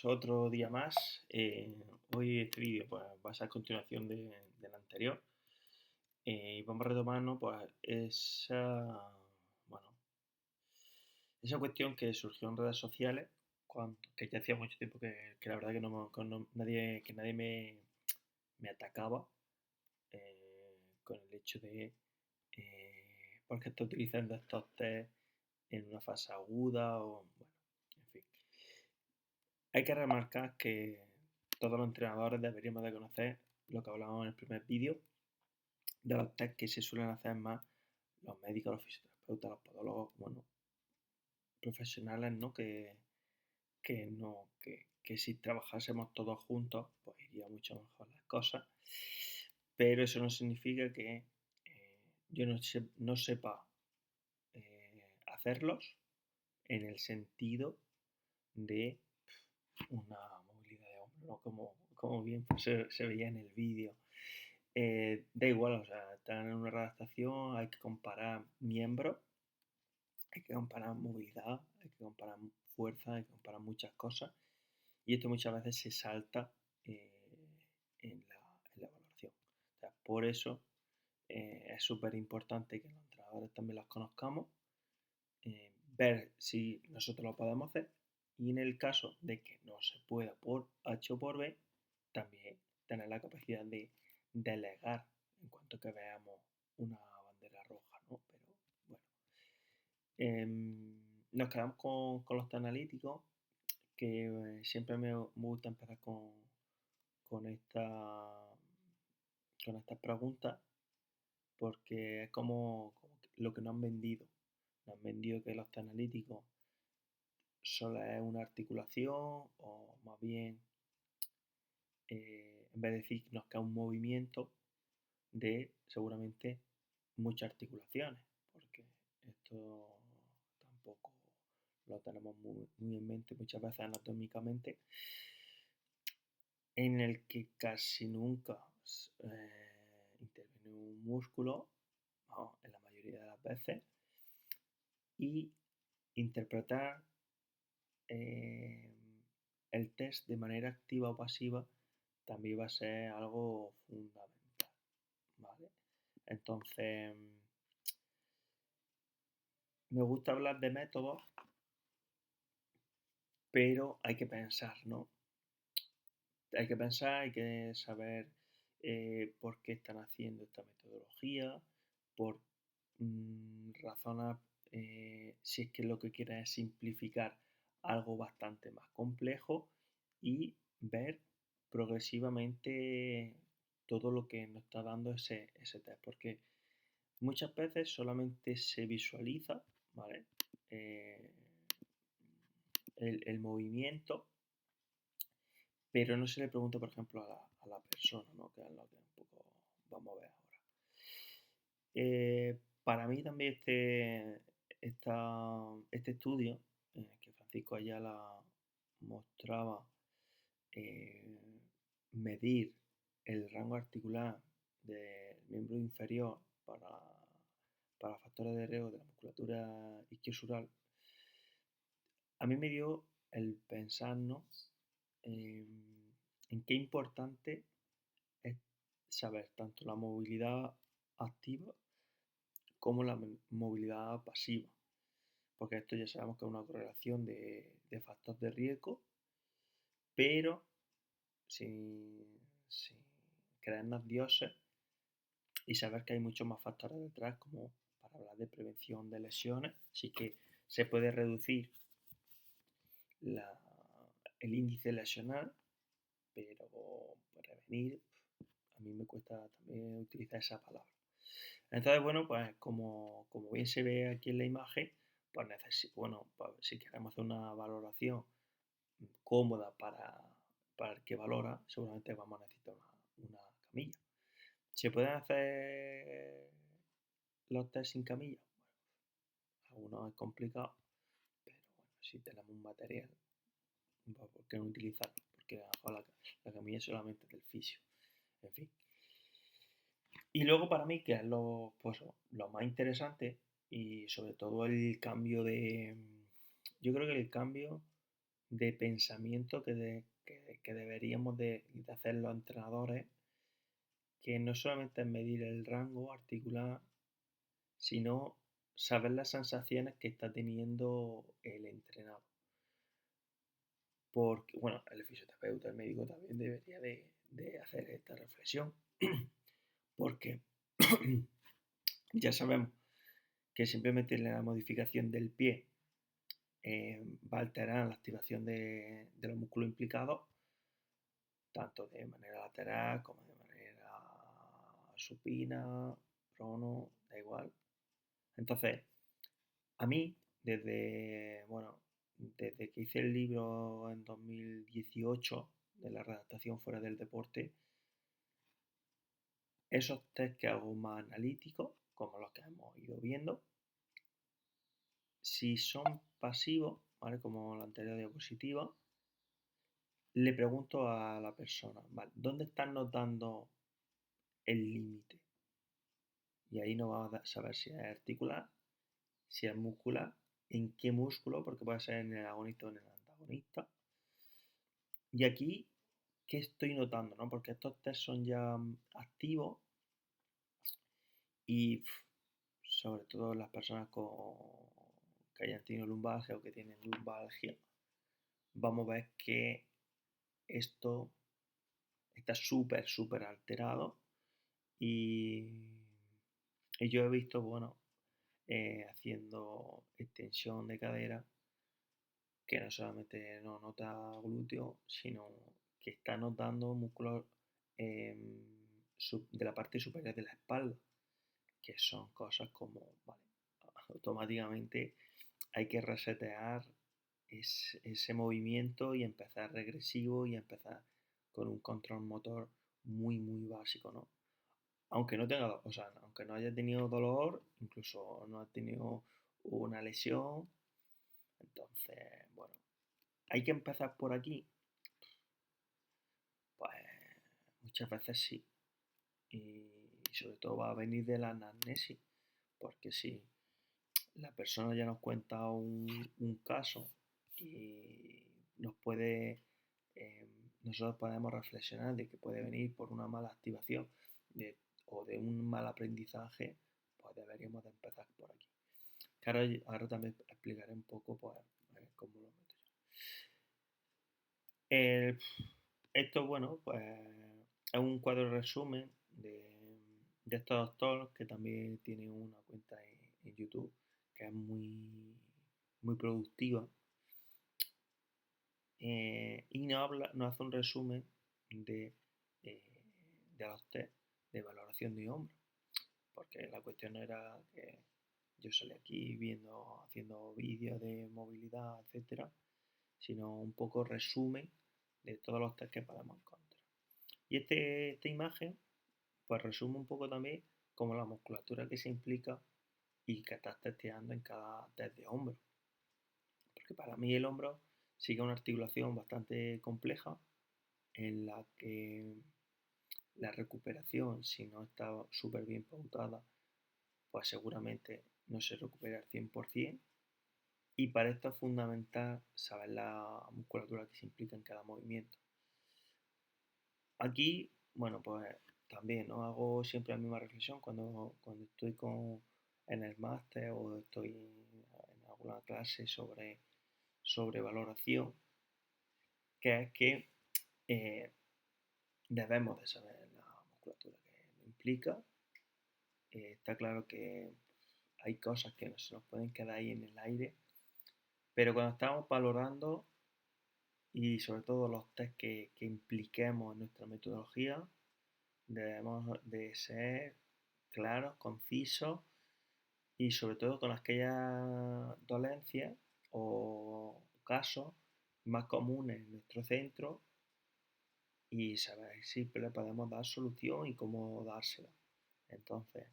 Pues otro día más. Hoy este vídeo pues, va a ser continuación del anterior. Y vamos retomando pues, bueno, esa cuestión que surgió en redes sociales, que ya hacía mucho tiempo que la verdad que, nadie me atacaba con el hecho de por qué está utilizando estos test en una fase aguda o bueno, en fin. Hay que remarcar que todos los entrenadores deberíamos de conocer lo que hablábamos en el primer vídeo, de los test que se suelen hacer más los médicos, los fisioterapeutas, los podólogos, bueno, profesionales, ¿no? Que no, que si trabajásemos todos juntos, pues iría mucho mejor las cosas. Pero eso no significa que yo no sepa hacerlos en el sentido de una movilidad de hombro, ¿no? Como bien pues, se veía en el vídeo. Da igual, o sea, están en una redactación, hay que comparar miembros, hay que comparar movilidad, hay que comparar fuerza, hay que comparar muchas cosas. Y esto muchas veces se salta eh, en la evaluación. O sea, por eso es súper importante que los entrenadores también los conozcamos, ver si nosotros lo podemos hacer y en el caso de que no se pueda por H o por B, también tener la capacidad de delegar en cuanto que veamos una bandera roja, ¿no? Pero bueno, nos quedamos con los test analíticos, que siempre me gusta empezar con, esta, con estas preguntas, porque es como lo que nos han vendido. Nos han vendido que los test analíticos solo es una articulación o más bien en vez de decirnos que es un movimiento de seguramente muchas articulaciones, porque esto tampoco lo tenemos muy en mente muchas veces anatómicamente, en el que casi nunca interviene un músculo, ¿no? En la mayoría de las veces, y interpretar eh, el test de manera activa o pasiva también va a ser algo fundamental, ¿vale? Entonces, me gusta hablar de métodos, pero hay que pensar, ¿no? Hay que pensar, hay que saber por qué están haciendo esta metodología, por razonar si es que lo que quieren es simplificar algo bastante más complejo y ver progresivamente todo lo que nos está dando ese test, porque muchas veces solamente se visualiza, ¿vale? El movimiento, pero no se le pregunta, por ejemplo, a la persona, ¿no? Que es lo que un poco vamos a ver ahora. Para mí también este estudio, que Francisco Ayala mostraba, eh, medir el rango articular del miembro inferior para factores de riesgo de la musculatura isquiosural, a mí me dio el pensar, ¿no? En qué importante es saber tanto la movilidad activa como la movilidad pasiva, porque esto ya sabemos que es una correlación de factores de riesgo, pero sin creernos dioses y saber que hay muchos más factores detrás, como para hablar de prevención de lesiones, así que se puede reducir la, el índice lesional, pero prevenir, a mí me cuesta también utilizar esa palabra. Entonces, bueno, pues como bien se ve aquí en la imagen, pues bueno, pues si queremos hacer una valoración cómoda para el que valora, seguramente vamos a necesitar una camilla. ¿Se pueden hacer los test sin camilla? Bueno, algunos es complicado, pero bueno, si tenemos un material, pues ¿por qué no utilizarlo? Porque la camilla es solamente del fisio. En fin. Y luego para mí, que es lo más interesante y sobre todo el cambio de... Yo creo que el cambio de pensamiento que deberíamos de hacer los entrenadores, que no solamente es medir el rango articular, sino saber las sensaciones que está teniendo el entrenado. Porque, bueno, el fisioterapeuta, el médico también debería de hacer esta reflexión, porque ya sabemos que simplemente la modificación del pie va a alterar la activación de los músculos implicados, tanto de manera lateral como de manera supina, prono, da igual. Entonces, a mí, desde que hice el libro en 2018 de la redactación fuera del deporte, esos test que hago más analíticos, como los que hemos ido viendo, si son pasivos, ¿vale? Como la anterior diapositiva, le pregunto a la persona, ¿vale? ¿Dónde están notando el límite? Y ahí no vamos a saber si es articular, si es muscular, en qué músculo, porque puede ser en el agonista o en el antagonista. Y aquí, ¿qué estoy notando? ¿No? Porque estos test son ya activos y sobre todo las personas que hayan tenido lumbalgia o que tienen lumbalgia, vamos a ver que esto está súper alterado y yo he visto, bueno, haciendo extensión de cadera, que no solamente no nota glúteo, sino que está notando músculos de la parte superior de la espalda, que son cosas como, vale, automáticamente hay que resetear ese movimiento y empezar regresivo y empezar con un control motor muy básico, ¿no? Aunque no tenga, o sea, aunque no haya tenido dolor, incluso no ha tenido una lesión, entonces, bueno, hay que empezar por aquí, pues muchas veces sí, y sobre todo va a venir de la anamnesis, porque si la persona ya nos cuenta un caso y nos puede, eh, nosotros podemos reflexionar de que puede venir por una mala activación o de un mal aprendizaje, pues deberíamos de empezar por aquí. Que ahora también explicaré un poco pues, cómo lo meto yo. Esto, bueno, pues es un cuadro resumen de este doctor que también tiene una cuenta en YouTube que es muy productiva y nos hace un resumen de, eh, de los test de valoración de hombro, porque la cuestión era que yo salí aquí haciendo vídeos de movilidad, etcétera, sino un poco resumen de todos los test que podemos encontrar. Y esta imagen pues resume un poco también como la musculatura que se implica y que estás testeando en cada test de hombro. Porque para mí el hombro sigue una articulación bastante compleja en la que la recuperación, si no está súper bien pautada, pues seguramente no se recupera al 100%. Y para esto es fundamental saber la musculatura que se implica en cada movimiento. Aquí, bueno, pues también ¿no? Hago siempre la misma reflexión cuando estoy en el máster o estoy en alguna clase sobre valoración, que es que eh, debemos de saber la musculatura que implica. Está claro que hay cosas que se nos pueden quedar ahí en el aire, pero cuando estamos valorando y sobre todo los test que impliquemos en nuestra metodología, debemos de ser claros, concisos y sobre todo con aquellas dolencias o casos más comunes en nuestro centro y saber si le podemos dar solución y cómo dársela. Entonces,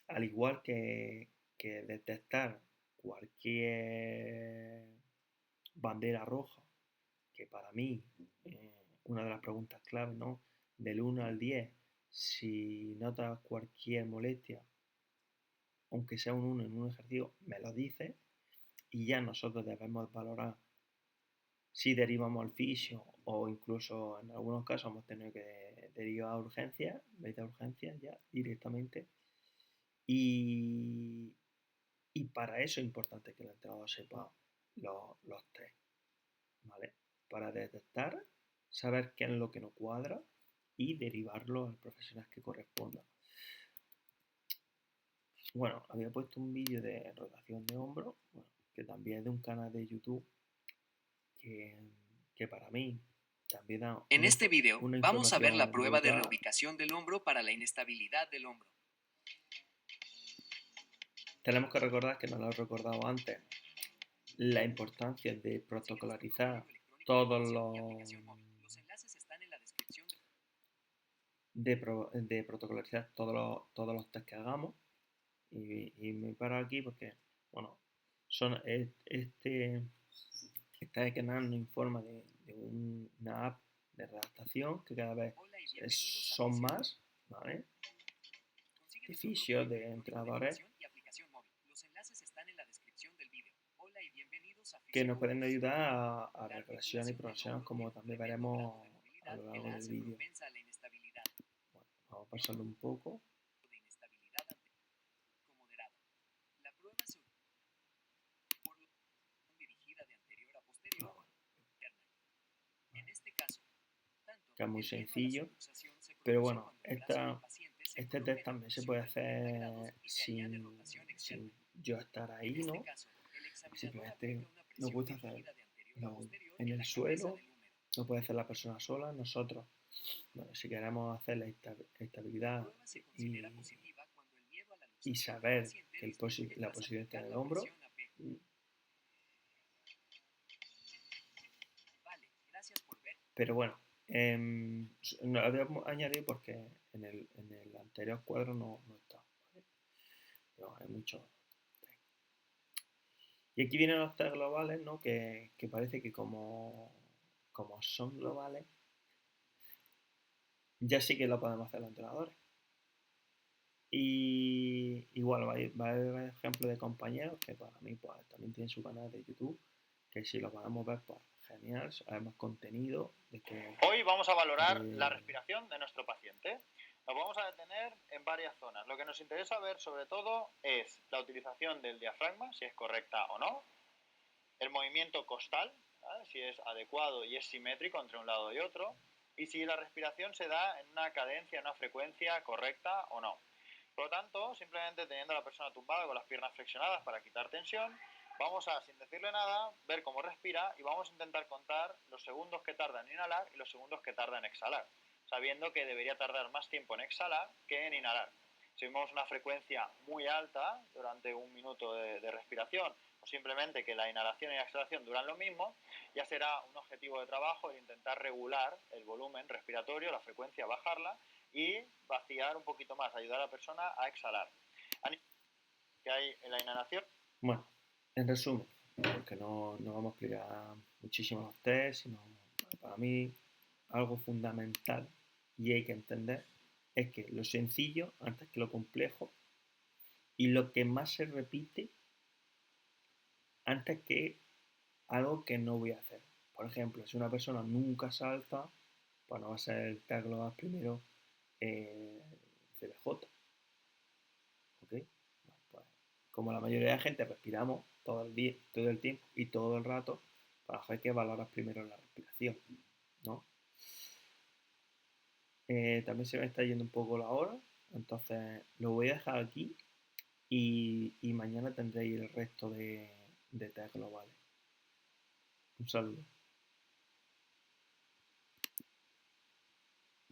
al igual que detectar cualquier bandera roja, que para mí, una de las preguntas clave, ¿no? Del 1 al 10, si notas cualquier molestia, aunque sea un 1 en un ejercicio, me lo dices y ya nosotros debemos valorar si derivamos al fisio o incluso en algunos casos hemos tenido que derivar a urgencias, en vez de urgencias ya directamente. Y, y para eso es importante que el entrenador sepa los test, ¿vale? Para detectar, saber qué es lo que no cuadra y derivarlo al profesional que corresponda. Bueno, había puesto un vídeo de rotación de hombro, bueno, que también es de un canal de YouTube que, que para mí también da En este video una vamos a ver la información prueba de brutal. reubicación del hombro para la inestabilidad del hombro. Tenemos que recordar, que no lo he recordado antes, la importancia de protocolarizar todos los de protocolarizar todos los test que hagamos. Y me paro aquí porque, bueno, este canal nos informa de una app de redactación que cada vez son más, ¿vale? De fisios, de entrenadores, que nos pueden ayudar a regresión y progresión, como también veremos a lo largo del vídeo. Bueno, vamos a pasarlo un poco. Que es muy sencillo, pero bueno, este test también se puede hacer sin yo estar ahí, ¿no? Simplemente lo puede hacer en el suelo, lo puede hacer la persona sola, nosotros. Bueno, si queremos hacer la estabilidad y, y saber que la posición está en el hombro. Pero bueno, no lo voy a añadir porque en el anterior cuadro no está, ¿vale? Pero hay muchos. Y aquí vienen los test globales, ¿no? Que parece que como son globales, ya sí que lo podemos hacer los entrenadores. Y igual va a haber ejemplos de compañeros que para mí pues, también tienen su canal de YouTube, que si lo podemos ver, pues genial, sabemos contenido de que... Hoy vamos a valorar la respiración de nuestro paciente. Nos vamos a detener en varias zonas. Lo que nos interesa ver sobre todo es la utilización del diafragma, si es correcta o no, el movimiento costal, ¿vale? Si es adecuado y es simétrico entre un lado y otro, y si la respiración se da en una cadencia, en una frecuencia correcta o no. Por lo tanto, simplemente teniendo a la persona tumbada con las piernas flexionadas para quitar tensión, vamos a, sin decirle nada, ver cómo respira y vamos a intentar contar los segundos que tarda en inhalar y los segundos que tarda en exhalar, sabiendo que debería tardar más tiempo en exhalar que en inhalar. Si vemos una frecuencia muy alta durante un minuto de respiración, o simplemente que la inhalación y la exhalación duran lo mismo, ya será un objetivo de trabajo el intentar regular el volumen respiratorio, la frecuencia, bajarla y vaciar un poquito más, ayudar a la persona a exhalar. ¿Qué hay en la inhalación? Bueno, en resumen, porque no vamos a explicar muchísimo los test, sino para mí algo fundamental y hay que entender es que lo sencillo antes que lo complejo y lo que más se repite antes que algo que no voy a hacer. Por ejemplo, si una persona nunca salta, pues no va a ser el tag global primero CBJ. ¿Ok? Bueno, pues, como la mayoría de la gente respiramos todo el día, todo el tiempo y todo el rato, pues hay que valorar primero la respiración, ¿no? También se me está yendo un poco la hora, entonces lo voy a dejar aquí y mañana tendréis el resto de test globales. Un saludo.